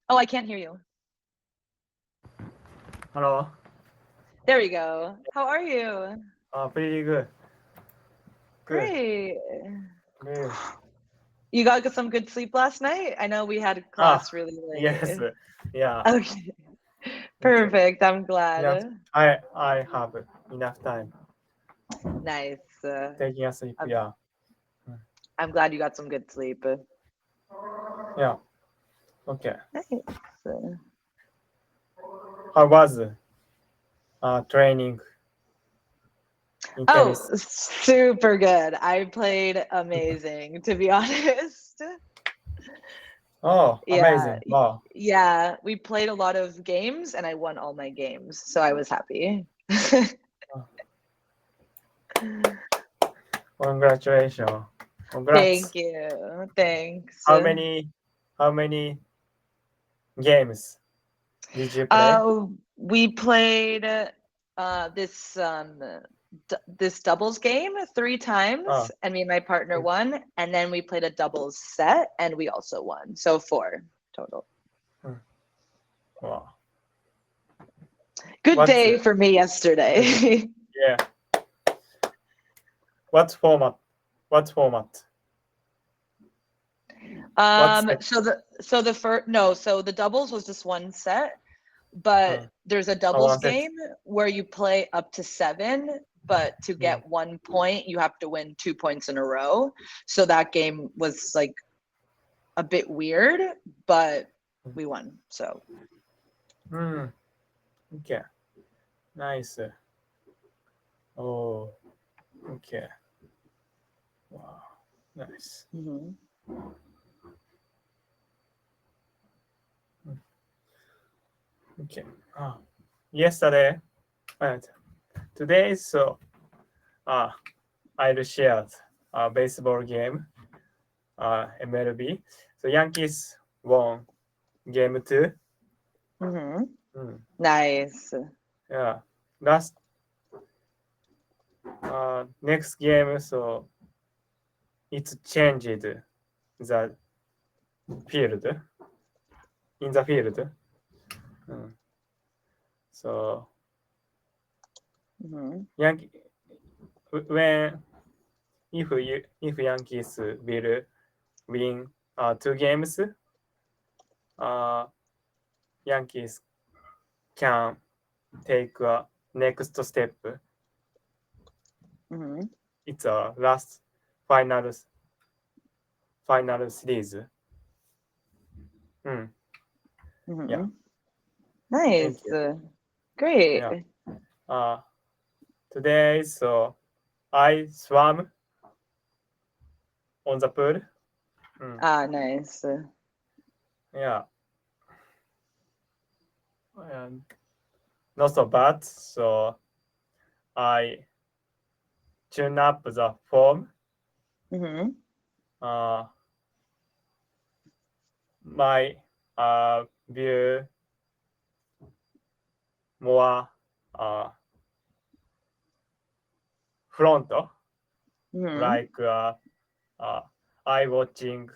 Oh, I can't hear you. Hello. There we go. How are you? Pretty good. Good. Great. Good. You got some good sleep last night? I know we had Ah, class really yes. late. Yeah. Okay. Okay. Perfect. I'm Enough. glad. I have enough time Nice. taking a sleep. I'm, Yeah. Mm. I'm glad you got some good sleep. Yeah. Okay. Nice. How was training in Oh, tennis? super good. I played amazing, to be honest. Oh, Yeah. amazing. Wow. Yeah. We played a lot of games and I won all my games. So I was happy. Oh, congratulations. Congrats. Thank you. Thanks. How many how many games did you play? We played this this doubles game three Oh, times, and me and my partner won. And then we played a doubles set, and we also won. So four total. mm, wow. Good What's day for me yesterday. yeah? What format? What format? What set? So the first no, so the doubles was just one set, but Uh, there's a doubles One set. game where you play up to seven, but to Mm. get 1 point, you have to win 2 points in a row. So that game was like a bit weird, but we won. So Mm. Okay. Nice. Oh. Okay. Wow. Nice. mhm. Mm. Okay. Yesterday. Uh, Today. So. Uh, I'll share a baseball game. MLB. So Yankees won game two. Mm. Nice. Yeah. Last next game. So it's changed the field in the field. Mm. So hmm Yankee when if Yankees will win two games, uh, Yankees can take a next step. hmm It's a last final final series. Mm. Yeah. hmm Thank Nice. you. Great. Yeah. Uh, Today so I swam on the pool. Mm. Ah, nice. Yeah. And not so bad. So I tune up the form. hmm Uh, my view more uh, front, hmm like uh, I watching,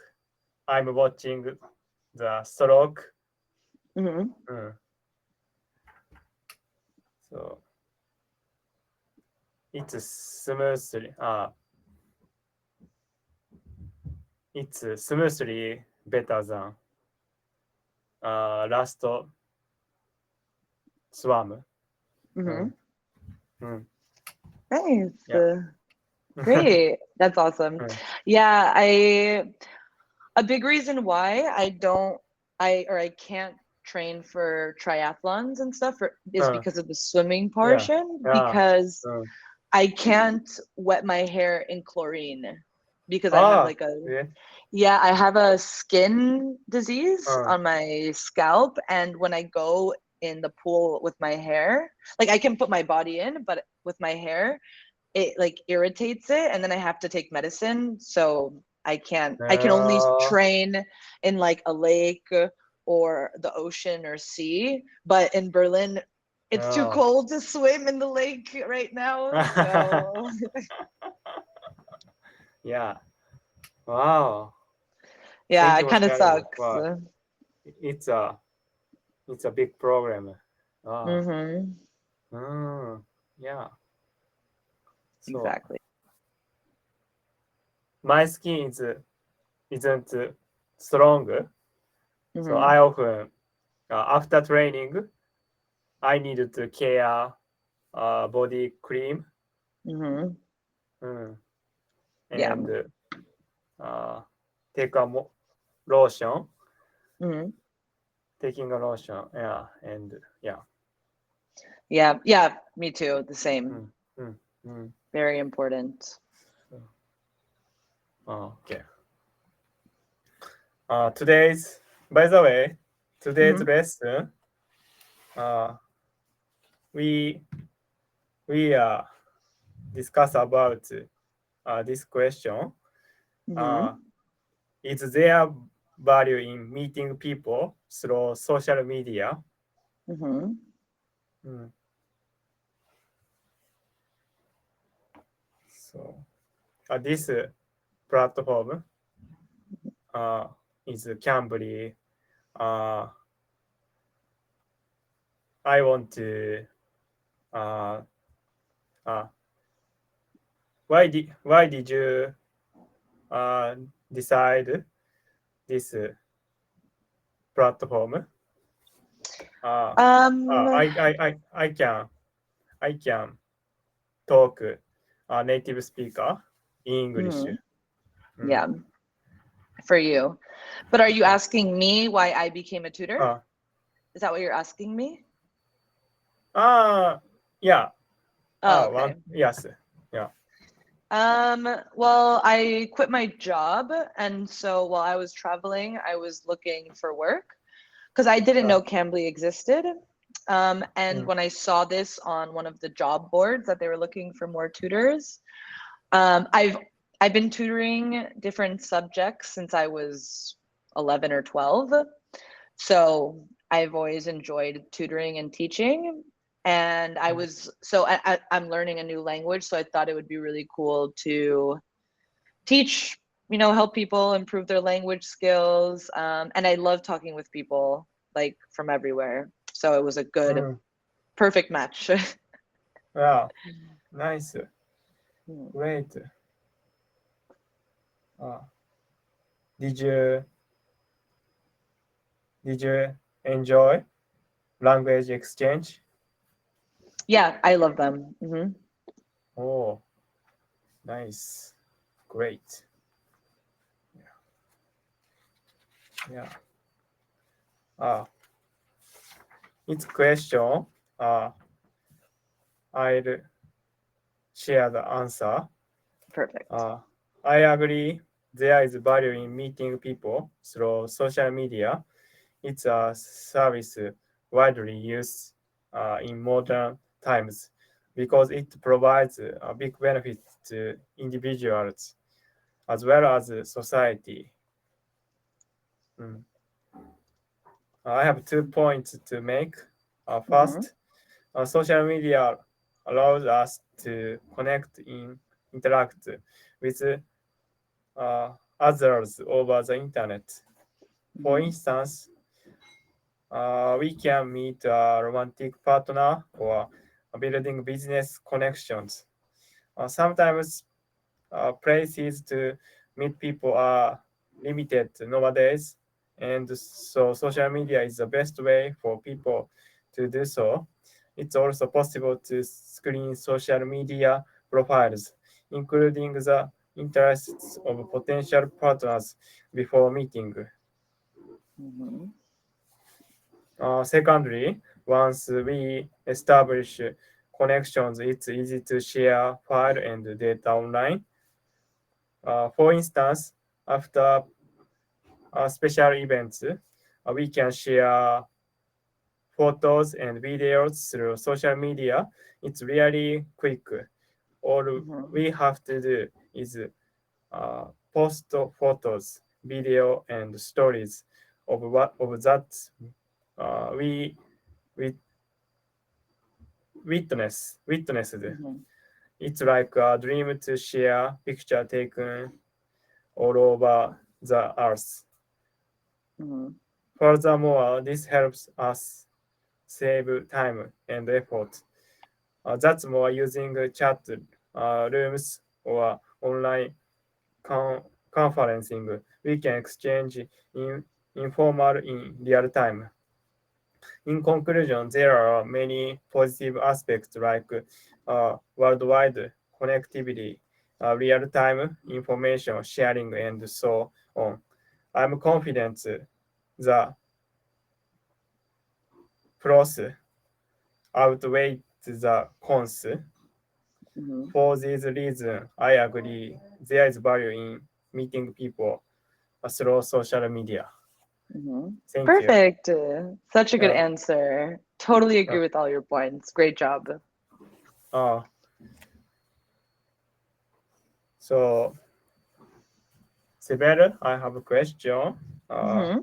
I'm watching the stroke. hmm Mm. So it's smoothly, it's smoothly better than last swam. Mm. hmm Mm. Nice. Yeah. Great. That's awesome. Mm. Yeah, I a big reason why I can't train for triathlons and stuff is Uh, because of the swimming yeah. portion Yeah. because Mm. I can't wet my hair in chlorine because I have Ah. like a Yeah. yeah, I have a skin disease Uh, on my scalp, and when I go in the pool with my hair, like I can put my body in, but with my hair, it like irritates it, and then I have to take medicine. So I can only uh, train in like a lake or the ocean or sea, but in Berlin it's too uh. cold to swim in the lake right now. So Yeah. Wow. yeah, Thank you it for kind of sharing. sucks. Wow. it's a big problem. Ah, Mm-hmm. yeah. So Exactly. my skin isn't strong, so Mm-hmm. I often after training I need to care body cream, Mm-hmm. mm, Yeah. and uh, take a lotion, Mm-hmm. taking a lotion, yeah, and yeah. Yeah. Yeah. Me too. The same. Mm, mm, mm. Very important. Okay. Today's, by the way, today's Mm-hmm. lesson, uh, we we discuss about this question. Uh, Mm-hmm. is there value in meeting people through social media? Mm-hmm. Mm. So this platform uh, is Cambly. Uh, I want to. Uh, uh, why did you uh, decide this platform? Uh, Um. I can talk native speaker in English. Mhm. Mm. Yeah. For you. But are you Uh, asking me why I became a tutor? uh, Is that what you're asking me? uh, yeah. Oh, One, okay. yes. Yeah. Well, I quit my job, and so while I was traveling, I was looking for work because I didn't Uh, know Cambly existed. And mm, when I saw this on one of the job boards that they were looking for more tutors, I've been tutoring different subjects since I was 11 or 12. So I've always enjoyed tutoring and teaching. And I mm, was I'm learning a new language, so I thought it would be really cool to teach, help people improve their language skills. And I love talking with people like from everywhere. So it was a good, mm. perfect match. Yeah. Nice. Mm. Great. Uh, did you did you enjoy language exchange? Yeah, I love them. Oh, nice. Great. Yeah. Uh, it's question. Uh, I'll share the answer. Perfect. Uh, I agree. There is value in meeting people through social media. It's a service widely used in modern times because it provides a big benefit to individuals as well as society. Mm. I have 2 points to make. Hmm. First, social media allows us to interact with others over the internet. For Hmm. instance, we can meet a romantic partner or building business connections. Sometimes places to meet people are limited nowadays, and so social media is the best way for people to do so. It's also possible to screen social media profiles, including the interests of potential partners before meeting. Hmm. Secondly, once we establish connections, it's easy to share file and data online. For instance, after special events, we can share photos and videos through social media. It's really quick. All Hmm. we have to do is post photos, video, and stories of that we we witnessed. Hmm. It's like a dream to share picture taken all over the earth. Hmm. Furthermore, this helps us save time and effort. That's more using chat rooms or online conferencing. We can exchange informal in real time. In conclusion, there are many positive aspects like worldwide connectivity, real-time information sharing, and so on. I'm confident the pros outweigh the cons. Hmm. For these reasons, I agree there is value in meeting people through social media. Hmm. Thank you. Perfect. Such a good Yeah. answer. Totally agree Uh, with all your points. Great job. uh, so, Sibel, I have a question. Uh, Hmm.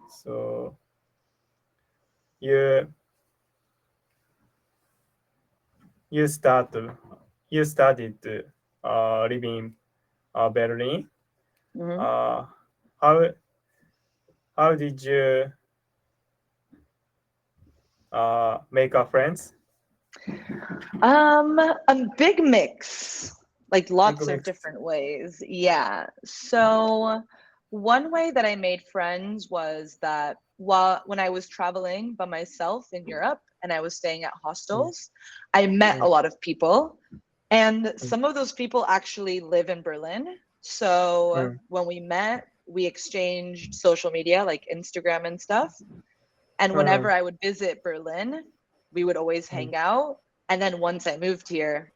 so, you you start you started living Berlin. Hmm. Uh, how how did you make a friends? A big mix, like Big lots of mix. different ways. Yeah. So one way that I made friends was that when I was traveling by myself in Europe and I was staying at Mm, hostels, I met a mm, lot of people, and mm, some of those people actually live in Berlin. So mm, when we met, we exchanged social media like Instagram and stuff. And whenever mm, I would visit Berlin, we would always mm, hang out. And then once I moved here,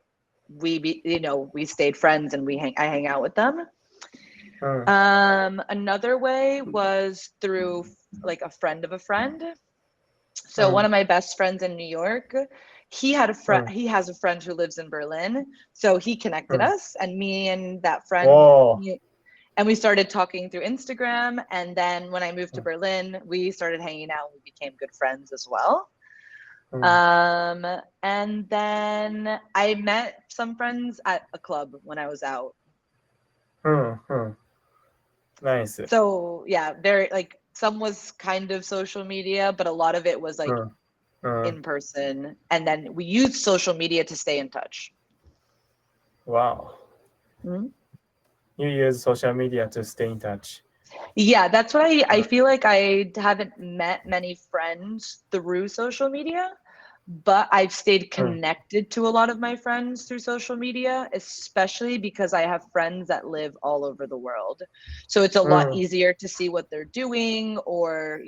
we stayed friends and I hang out with them. mm, Another way was through like a friend of a friend. So one mm, of my best friends in New York, mm, he has a friend who lives in Berlin. So he connected mm. us, and me and that friend Oh. and we started talking through Instagram. And then when I moved to Mm, Berlin, we started hanging out. We became good friends as well. mm, Um, and then I met some friends at a club when I was out. mm. Nice. So yeah, very like some was kind of social media, but a lot of it was like Mm, mm. in person. And then we used social media to stay in touch. Wow. Mhm. You use social media to stay in touch. Yeah, that's what I Mm, feel like I haven't met many friends through social media, but I've stayed mm, connected to a lot of my friends through social media, especially because I have friends that live all over the world. So it's a lot mm, easier to see what they're doing or,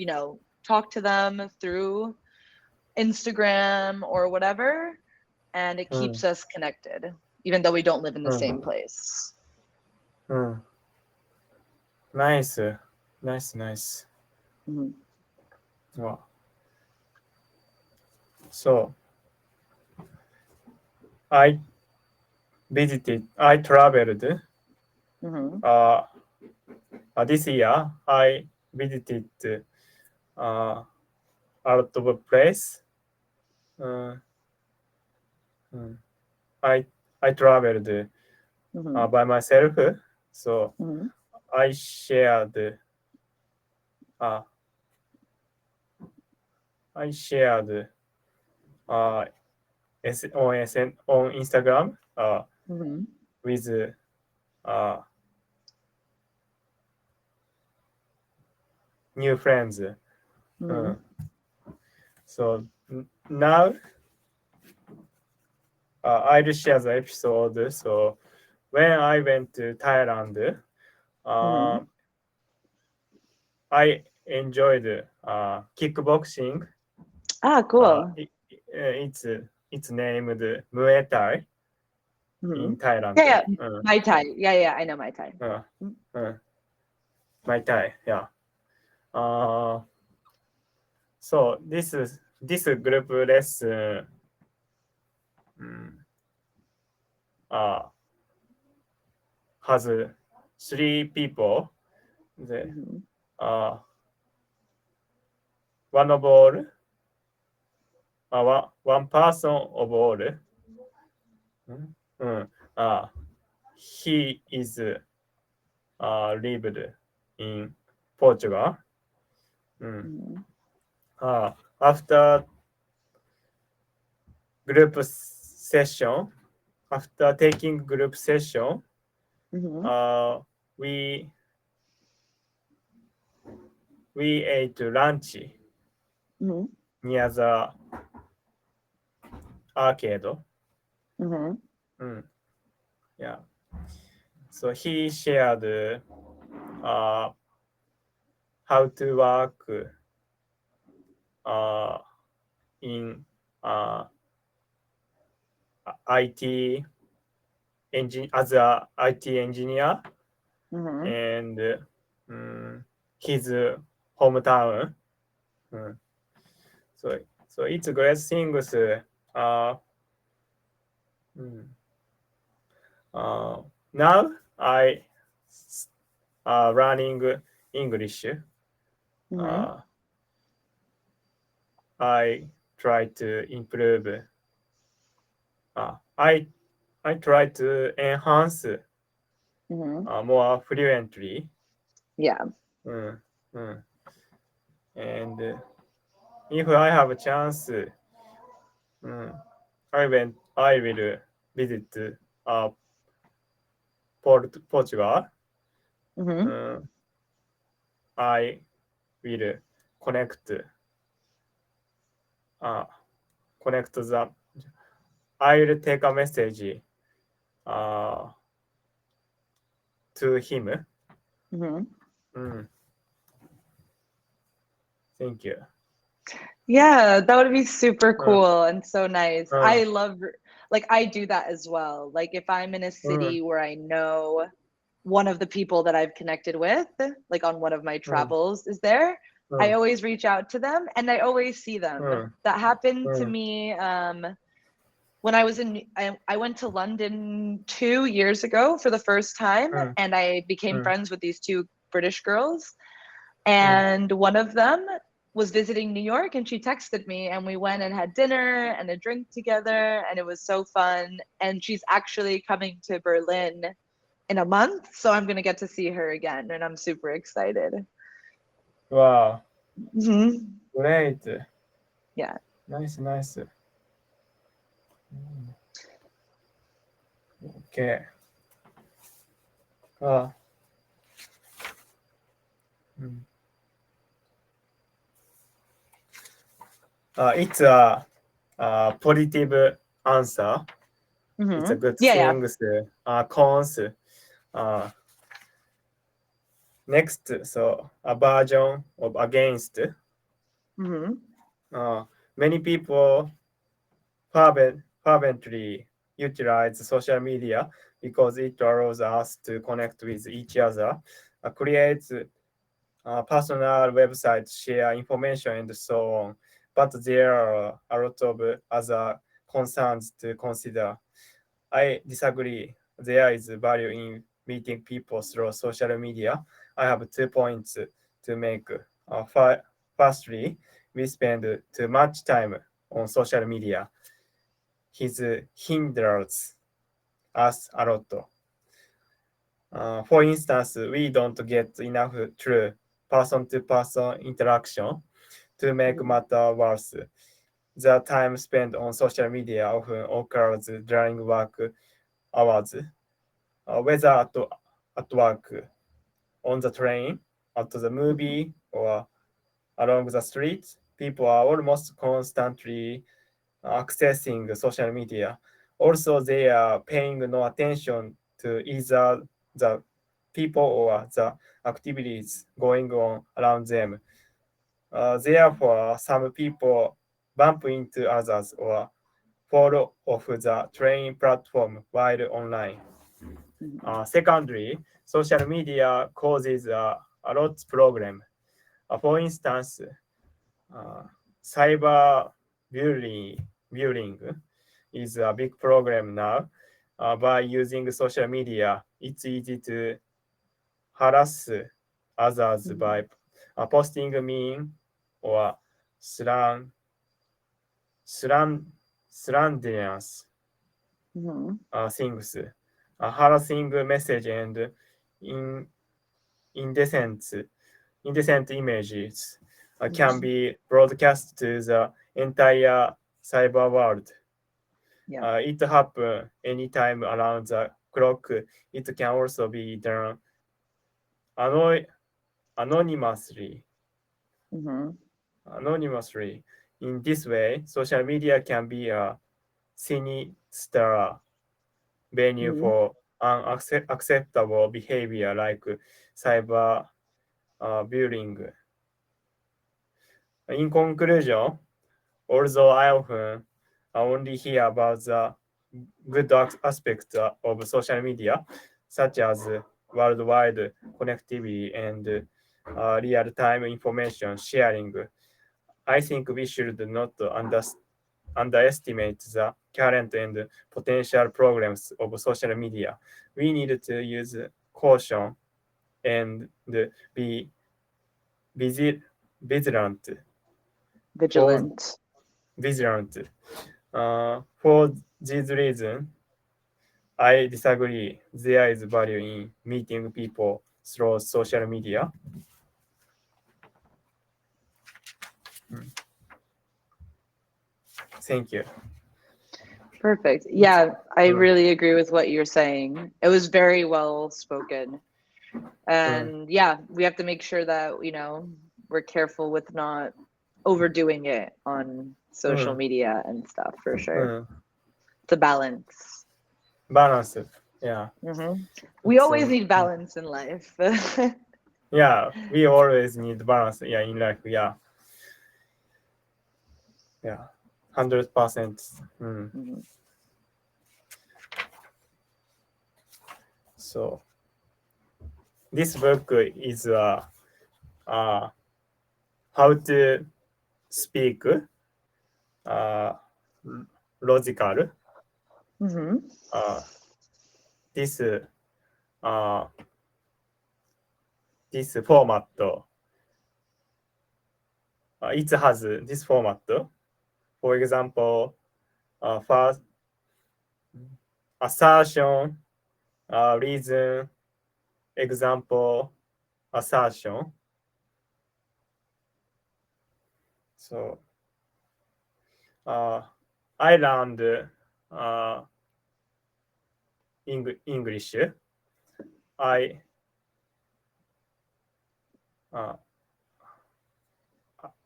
talk to them through Instagram or whatever. And it mm, keeps us connected, even though we don't live in the mm, same place. mm. Nice. Nice. Mhm. Wow. So I I traveled. Mhm. Uh, this year I visited uh, a lot of place. Uh, mm. I I traveled Mhm. by myself. So Mhm. I shared uh, I shared uh, on Instagram Mhm. with uh, new friends. Mhm. Mm. So now I'll share the episode. So when I went to Thailand, uh, Mhm. I enjoyed kickboxing. Ah, Uh, cool. it, it's named Muay Thai in Mhm. Thailand. Yeah, yeah. Mai Tai. Yeah, yeah, I know Mai Tai. Uh, Mm. uh, Muay Thai, yeah. Uh, so this group lesson mm, uh, has three people. The Mhm. uh, one of all, one person of all. Mm, uh, he is lived in Portugal. Mm. Mhm. After group session, after taking group session, Mhm. uh, we we ate lunch Mhm. near the arcade. Mhm. Mm, yeah. So he shared uh, how to work uh, in uh, IT as a IT engineer Mhm. and his hometown. Mm. So so it's great things. Uh, mm, uh, Now I learning English. Mhm. Uh, I try to improve. I try to enhance Mhm. more fluently. Yeah. Mm, mm. And if I have a chance, I will visit uh, Portugal. Mhm. Mm, I will connect uh, connect the. I will take a message uh, to him. Mhm. Mm, thank you. Yeah, that would be super Mm, cool and so nice. mm, I love, like, I do that as well. Like, if I'm in a mm, city where I know one of the people that I've connected with, like on one of my mm, travels, is there, I mm, always reach out to them and I always see them. mm, That happened to mm, me when I was I went to London 2 years ago for the first time, mm, and I became mm, friends with these two British girls. mm. And one of them was visiting New York and she texted me and we went and had dinner and a drink together and it was so fun. And she's actually coming to Berlin in a month, so I'm going to get to see her again and I'm super excited. Wow, Hmm. great. Yeah. Nice, nice. Okay. Uh, mm. It's a positive answer. It's a Hmm. good Yeah, yeah. thing. Cons. Uh, Next, so a version of against. Hmm. Uh, Many people fervently utilize social media because it allows us to connect with each other, create personal websites, share information, and so on. But there are a lot of other concerns to consider. I disagree. There is value in meeting people through social media. I have 2 points to make. Firstly, we spend too much time on social media. It hinders us a lot. For instance, we don't get enough true person-to-person interaction. To make Hmm. matter worse, the time spent on social media often occurs during work hours, whether at work, on the train, at the Hmm. movie, or along the street. People are almost constantly accessing social media. Also, they are paying no attention to either the people or the activities going on around them. Therefore, some people bump into others or fall off the train platform while online. Hmm. Secondly, social media causes a lot of problem. For instance, uh, cyber bullying is a big problem now. By using social media, it's easy to harass others Hmm. by posting mean or slan, slan, slanderous Hmm. things, harassing message and in, indecent, indecent images. can be broadcast to the entire cyber world. Yeah. It happen anytime around the clock. It can also be done ano- anonymously. Mm-hmm. Anonymously. In this way, social media can be a sinister venue Mm-hmm. for unacceptable behavior like cyber bullying. In conclusion, although I often only hear about the good aspects of social media, such as worldwide connectivity and real-time information sharing, I think we should not underestimate the current and potential problems of social media. We need to use caution and be vigilant for Vigilant. vigilant. For this reason, I disagree. There is value in meeting people through social media. Thank you. Perfect. Yeah, I うん、really agree with what you're saying. It was very well spoken. うん、And yeah, we have to make sure that, we're careful with not overdoing it on う social ん、media and stuff for う sure. ん。It's a balance. Balance. Yeah. We It's always need balance in life. yeah, we always need balance. Yeah, in life. Yeah. Yeah. 100%. うん。Mhm. So this book is uh, how to speak uh, logical. Mhm. Uh, this uh, this format. It has this format. For example, first assertion, reason, example, assertion. So I learned uh, English. I uh,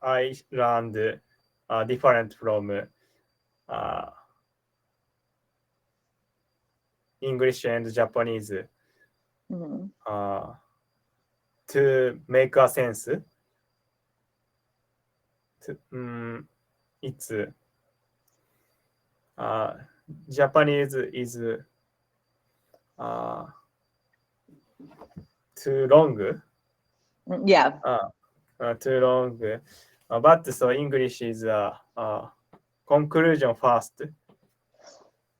I learned different from English and Japanese Mhm. to make a sense. It's Japanese is uh, too long. Yeah. Too long. But so English is conclusion first.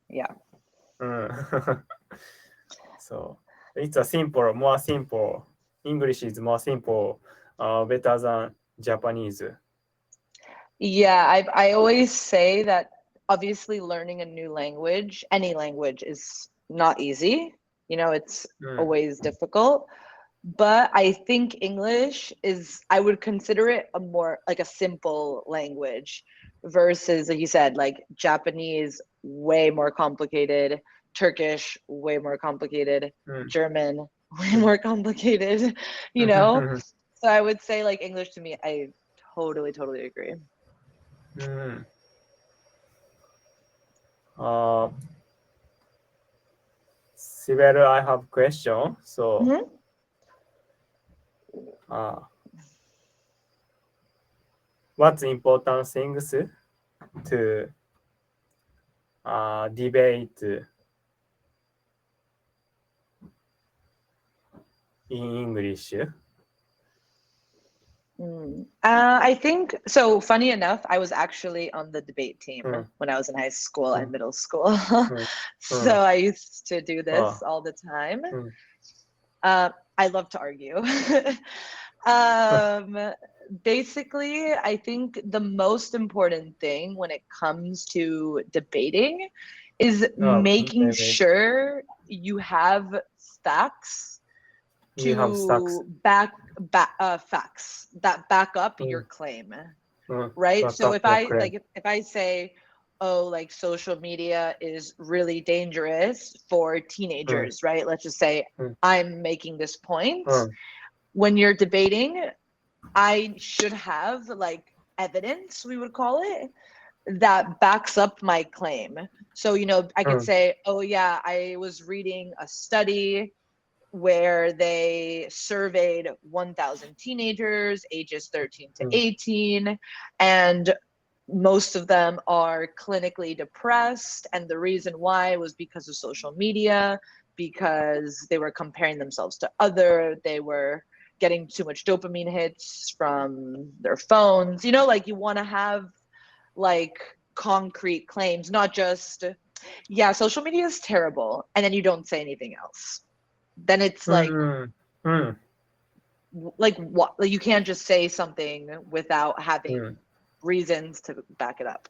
Yeah. So it's a simple, more simple. English is more simple, better than Japanese. Yeah, I always say that obviously learning a new language, any language is not easy. It's うん、always difficult. But I think English is, I would consider it a more like a simple language versus, like you said, like Japanese, way more complicated, Turkish, way more complicated, うん、German, way うん、more complicated, you うん、know? So I would say like English to me, I totally, totally agree. うん。Uh, Sibel, I have question. So, Mhm. uh, what's important things to debate in English? I think so. Funny enough, I was actually on the debate team うん、when I was in high school う and ん、middle school. うん、So うん。I used to do this あ、all the time. うん、I love to argue. um, Basically, I think the most important thing when it comes to debating is あ、making debate. sure you have facts You have stocks. to facts that back up your claim, right? So if I say, oh, like social media is really dangerous for teenagers, right? Let's just say I'm making this point. When you're debating, I should have like evidence, we would call it, that backs up my claim. So, I could say, oh yeah, I was reading a study where they surveyed 1,000 teenagers ages 13 to 18, and most of them are clinically depressed. And the reason why was because of social media, because they were comparing themselves to they were getting too much dopamine hits from their phones. Like you want to have like concrete claims, not just, yeah, social media is terrible, and then you don't say anything else. Then it's like, like what? Like you can't just say something without having reasons to back it up.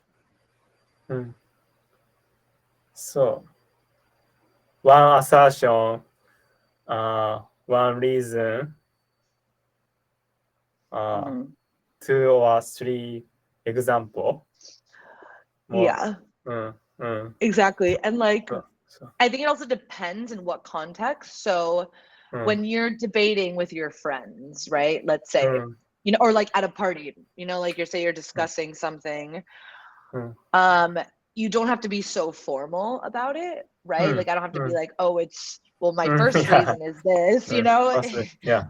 So, one assertion, one reason, 2 or 3 example. Yeah. Exactly. And like, I think it also depends in what context. So when you're debating with your friends, right? Let's say, or like at a party, like you're discussing something, you don't have to be so formal about it, right? Like I don't have to be like, oh, my first reason is this,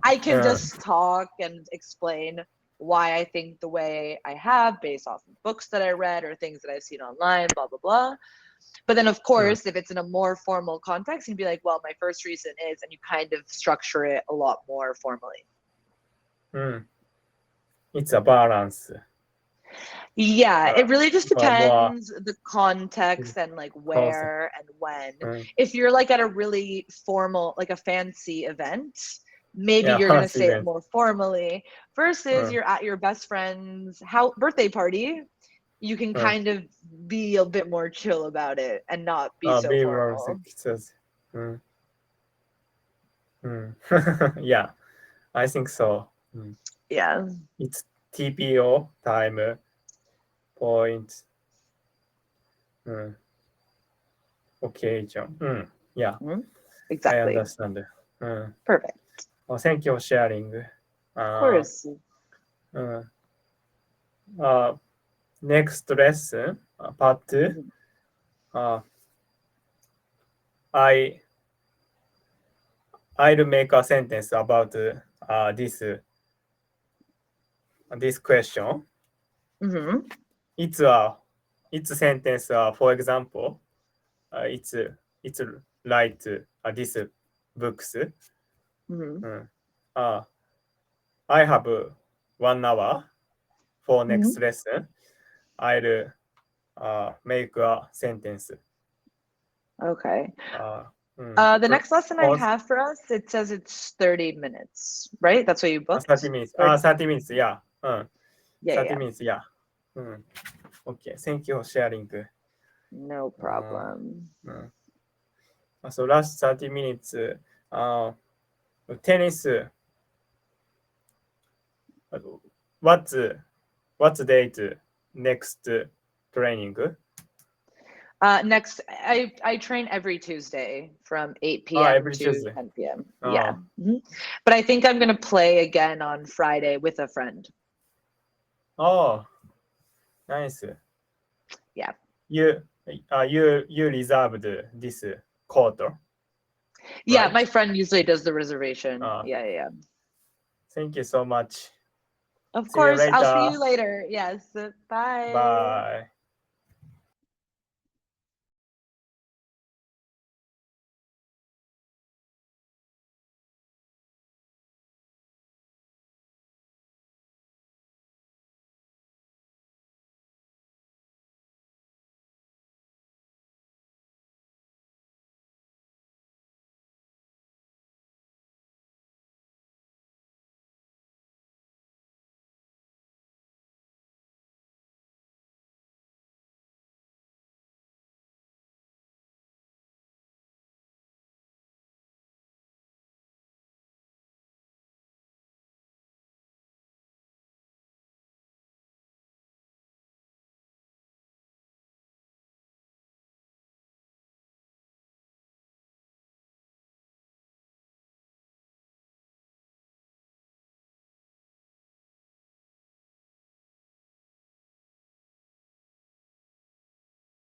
I can just talk and explain why I think the way I have based off of books that I read or things that I've seen online, blah, blah, blah. But then, of course, if it's in a more formal context, you'd be like, well, my first reason is, and you kind of structure it a lot more formally. It's a balance. Yeah, it really just depends the context and like where and when. If you're like at a really formal, like a fancy event, maybe you're going to say it more formally versus you're at your best friend's birthday party. You can kind of be a bit more chill about it and not be so formal. Yeah, I think so. Yeah. It's TPO, time, point, occasion. Yeah. Exactly. I understand. Perfect. Well, thank you for sharing. Of course. Next lesson, part 2. I'll make a sentence about this question. It's a sentence. For example, it's write this books. I have 1 hour for next lesson. I'll make a sentence. Okay. The next lesson I have for us, it says it's 30 minutes, right? That's what you booked? 30 minutes. 30 minutes, yeah. 30 minutes, yeah. Okay, thank you for sharing. No problem. So last 30 minutes, tennis. What's date next training? Next, I train every Tuesday from 8 p.m. to 10 p.m. Yeah. But I think I'm going to play again on Friday with a friend. Oh, nice. Yeah. You reserved this court? Yeah, right? My friend usually does the reservation. Yeah. Thank you so much. Of course. I'll see you later. Yes. Bye. Bye.